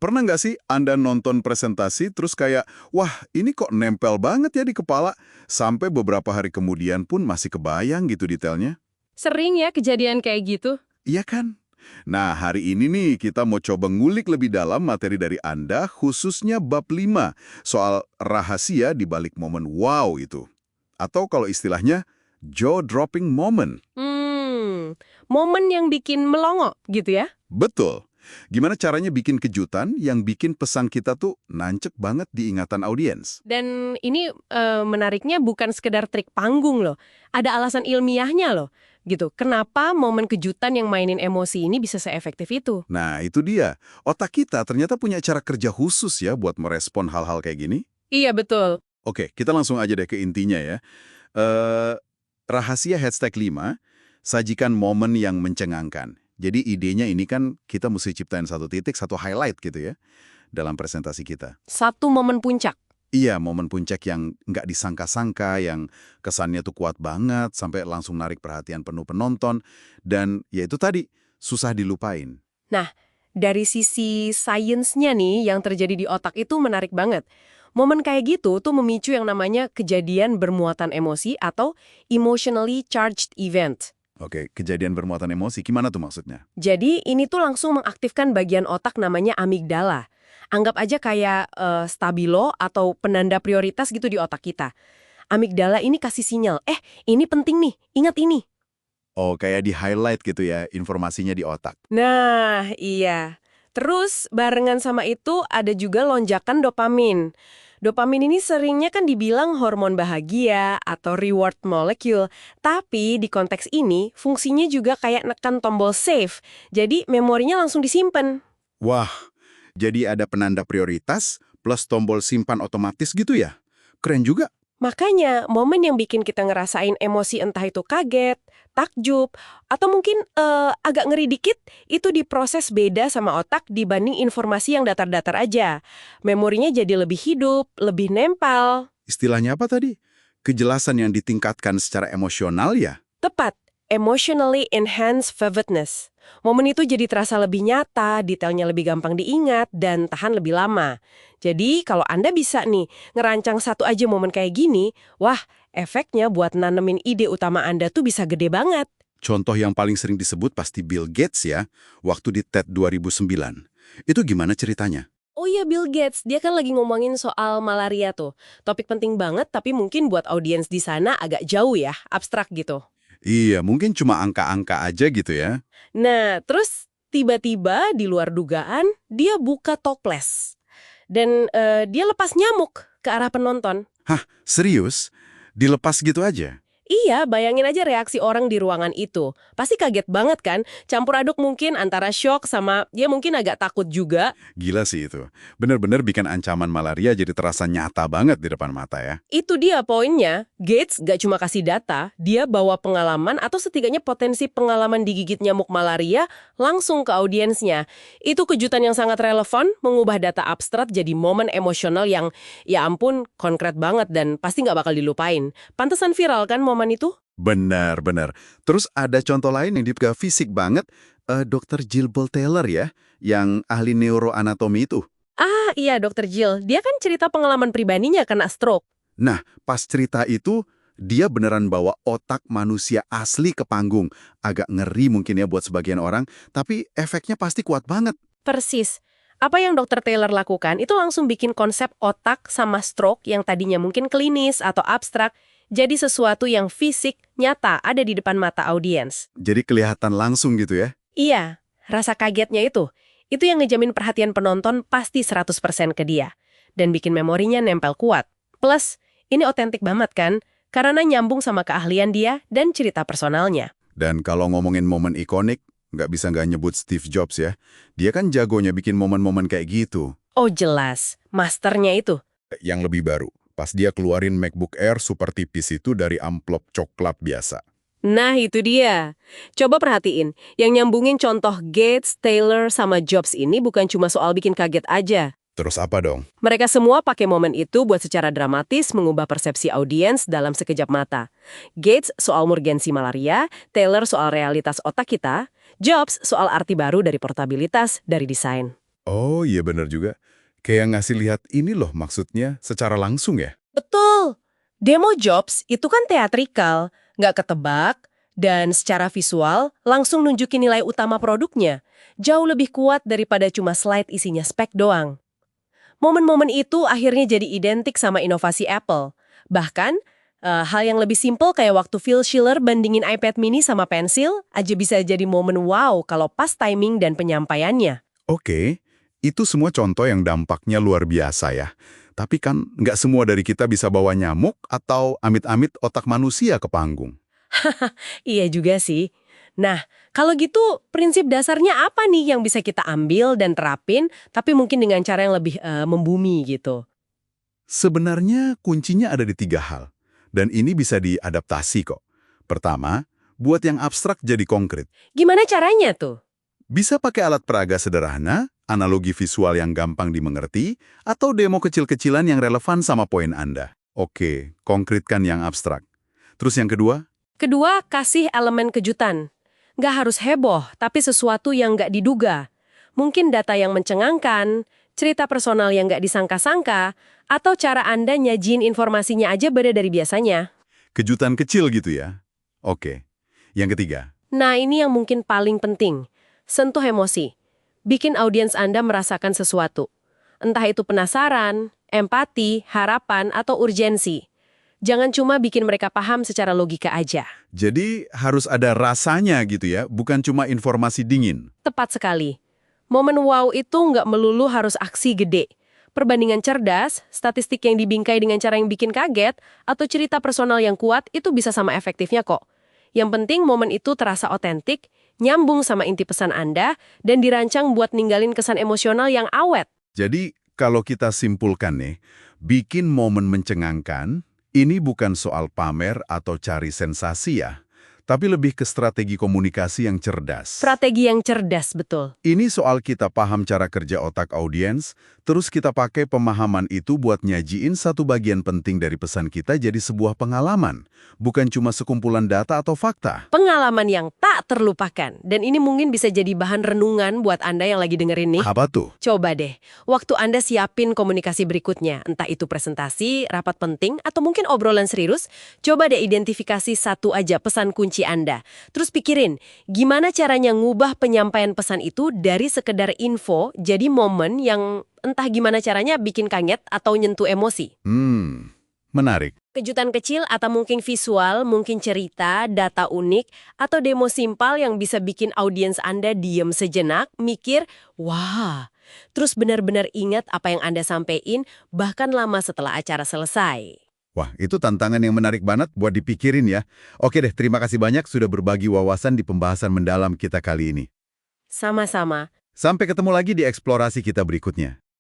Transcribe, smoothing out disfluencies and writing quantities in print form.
Pernah nggak sih Anda nonton presentasi terus kayak, wah ini kok nempel banget ya di kepala, sampai beberapa hari kemudian pun masih kebayang gitu detailnya? Sering ya kejadian kayak gitu. Iya kan? Nah, hari ini nih kita mau coba ngulik lebih dalam materi dari Anda, khususnya bab 5, soal rahasia di balik momen wow itu. Atau kalau istilahnya, jaw-dropping moment. Momen yang bikin melongo gitu ya. Betul. Gimana caranya bikin kejutan yang bikin pesan kita tuh nancep banget di ingatan audiens? Dan ini menariknya bukan sekedar trik panggung loh. Ada alasan ilmiahnya loh. Gitu. Kenapa momen kejutan yang mainin emosi ini bisa seefektif itu? Nah, itu dia. Otak kita ternyata punya cara kerja khusus ya buat merespon hal-hal kayak gini. Iya betul. Oke, kita langsung aja deh ke intinya ya. Eh, rahasia hashtag 5, sajikan momen yang mencengangkan. Jadi idenya ini kan kita mesti ciptain satu titik, satu highlight gitu ya, dalam presentasi kita. Satu momen puncak. Iya, momen puncak yang nggak disangka-sangka, yang kesannya tuh kuat banget, sampai langsung narik perhatian penuh penonton, dan ya itu tadi, susah dilupain. Nah, dari sisi sainsnya nih yang terjadi di otak itu menarik banget. Momen kayak gitu tuh memicu yang namanya kejadian bermuatan emosi atau emotionally charged event. Oke, kejadian bermuatan emosi, gimana tuh maksudnya? Jadi ini tuh langsung mengaktifkan bagian otak namanya amigdala. Anggap aja kayak stabilo atau penanda prioritas gitu di otak kita. Amigdala ini kasih sinyal, ini penting nih, ingat ini. Oh, kayak di-highlight gitu ya, informasinya di otak. Nah, iya. Terus barengan sama itu ada juga lonjakan dopamin. Dopamin ini seringnya kan dibilang hormon bahagia atau reward molecule, tapi di konteks ini fungsinya juga kayak nekan tombol save. Jadi memorinya langsung disimpan. Wah, jadi ada penanda prioritas plus tombol simpan otomatis gitu ya? Keren juga. Makanya, momen yang bikin kita ngerasain emosi entah itu kaget, takjub, atau mungkin agak ngeri dikit, itu diproses beda sama otak dibanding informasi yang datar-datar aja. Memorinya jadi lebih hidup, lebih nempel. Istilahnya apa tadi? Kejelasan yang ditingkatkan secara emosional ya? Tepat, emotionally enhanced vividness. Momen itu jadi terasa lebih nyata, detailnya lebih gampang diingat, dan tahan lebih lama. Jadi, kalau Anda bisa nih, ngerancang satu aja momen kayak gini, wah, efeknya buat nanemin ide utama Anda tuh bisa gede banget. Contoh yang paling sering disebut pasti Bill Gates ya, waktu di TED 2009. Itu gimana ceritanya? Oh iya, Bill Gates, dia kan lagi ngomongin soal malaria tuh. Topik penting banget, tapi mungkin buat audiens di sana agak jauh ya, abstrak gitu. Iya, mungkin cuma angka-angka aja gitu ya. Nah, terus tiba-tiba di luar dugaan, dia buka toples. Dan dia lepas nyamuk ke arah penonton. Hah, serius? Dilepas gitu aja? Iya, bayangin aja reaksi orang di ruangan itu. Pasti kaget banget kan? Campur aduk mungkin antara shock sama ya mungkin agak takut juga. Gila sih itu. Bener-bener bikin ancaman malaria jadi terasa nyata banget di depan mata ya. Itu dia poinnya. Gates gak cuma kasih data, dia bawa pengalaman atau setidaknya potensi pengalaman digigit nyamuk malaria langsung ke audiensnya. Itu kejutan yang sangat relevan, mengubah data abstrak jadi momen emosional yang ya ampun konkret banget dan pasti nggak bakal dilupain. Pantesan viral kan momen itu? Benar-benar. Terus ada contoh lain yang juga fisik banget, Dr. Gilbert Taylor ya, yang ahli neuroanatomi itu. Ah iya, Dokter Jill. Dia kan cerita pengalaman pribadinya kena stroke. Nah, pas cerita itu, dia beneran bawa otak manusia asli ke panggung. Agak ngeri mungkin ya buat sebagian orang, tapi efeknya pasti kuat banget. Persis. Apa yang Dokter Taylor lakukan itu langsung bikin konsep otak sama stroke yang tadinya mungkin klinis atau abstrak jadi sesuatu yang fisik, nyata, ada di depan mata audiens. Jadi kelihatan langsung gitu ya. Iya, rasa kagetnya itu yang ngejamin perhatian penonton pasti 100% ke dia. Dan bikin memorinya nempel kuat. Plus, ini otentik banget kan? Karena nyambung sama keahlian dia dan cerita personalnya. Dan kalau ngomongin momen ikonik, nggak bisa nggak nyebut Steve Jobs ya. Dia kan jagonya bikin momen-momen kayak gitu. Oh jelas, masternya itu. Yang lebih baru, pas dia keluarin MacBook Air super tipis itu dari amplop coklat biasa. Nah itu dia. Coba perhatiin, yang nyambungin contoh Gates, Taylor, sama Jobs ini bukan cuma soal bikin kaget aja. Terus apa dong? Mereka semua pakai momen itu buat secara dramatis mengubah persepsi audiens dalam sekejap mata. Gates soal urgensi malaria, Taylor soal realitas otak kita, Jobs soal arti baru dari portabilitas dari desain. Oh iya bener juga. Kayak ngasih lihat ini loh maksudnya secara langsung ya. Betul. Demo jobs itu kan teatrikal, nggak ketebak, dan secara visual langsung nunjukin nilai utama produknya. Jauh lebih kuat daripada cuma slide isinya spek doang. Momen-momen itu akhirnya jadi identik sama inovasi Apple. Bahkan, hal yang lebih simpel kayak waktu Phil Schiller bandingin iPad mini sama pensil aja bisa jadi momen wow kalau pas timing dan penyampaiannya. Oke, itu semua contoh yang dampaknya luar biasa ya. Tapi kan nggak semua dari kita bisa bawa nyamuk atau amit-amit otak manusia ke panggung. Iya juga sih. Nah, kalau gitu prinsip dasarnya apa nih yang bisa kita ambil dan terapin, tapi mungkin dengan cara yang lebih membumi gitu? Sebenarnya kuncinya ada di 3 hal. Dan ini bisa diadaptasi kok. Pertama, buat yang abstrak jadi konkret. Gimana caranya tuh? Bisa pakai alat peraga sederhana, analogi visual yang gampang dimengerti, atau demo kecil-kecilan yang relevan sama poin Anda. Oke, konkretkan yang abstrak. Terus yang kedua, Kedua, kasih elemen kejutan. Nggak harus heboh, tapi sesuatu yang nggak diduga. Mungkin data yang mencengangkan, cerita personal yang nggak disangka-sangka, atau cara Anda nyajin informasinya aja beda dari biasanya. kejutan kecil gitu ya. Oke. Yang ketiga, Nah, ini yang mungkin paling penting. Sentuh emosi. Bikin audiens Anda merasakan sesuatu. Entah itu penasaran, empati, harapan, atau urgensi. Jangan cuma bikin mereka paham secara logika aja. jadi harus ada rasanya gitu ya, bukan cuma informasi dingin. Tepat sekali. Momen wow itu nggak melulu harus aksi gede. Perbandingan cerdas, statistik yang dibingkai dengan cara yang bikin kaget, atau cerita personal yang kuat itu bisa sama efektifnya kok. Yang penting momen itu terasa otentik, nyambung sama inti pesan Anda, dan dirancang buat ninggalin kesan emosional yang awet. Jadi, kalau kita simpulkan nih, bikin momen mencengangkan, ini bukan soal pamer atau cari sensasi ya, tapi lebih ke strategi komunikasi yang cerdas. Strategi yang cerdas, betul. Ini soal kita paham cara kerja otak audiens, terus kita pakai pemahaman itu buat nyajiin satu bagian penting dari pesan kita jadi sebuah pengalaman, bukan cuma sekumpulan data atau fakta. Pengalaman yang tak terlupakan. Dan ini mungkin bisa jadi bahan renungan buat Anda yang lagi dengerin nih. Apa tuh? Coba deh, waktu Anda siapin komunikasi berikutnya, entah itu presentasi, rapat penting, atau mungkin obrolan serius, coba deh identifikasi satu aja pesan kunci Anda. Terus pikirin, gimana caranya ngubah penyampaian pesan itu dari sekedar info jadi momen yang entah gimana caranya bikin kaget atau nyentuh emosi. Menarik. Kejutan kecil atau mungkin visual, mungkin cerita, data unik, atau demo simpel yang bisa bikin audiens Anda diem sejenak, mikir, wah, terus benar-benar ingat apa yang Anda sampaikan, bahkan lama setelah acara selesai. Wah, itu tantangan yang menarik banget buat dipikirin ya. Oke deh, terima kasih banyak sudah berbagi wawasan di pembahasan mendalam kita kali ini. Sama-sama. Sampai ketemu lagi di eksplorasi kita berikutnya.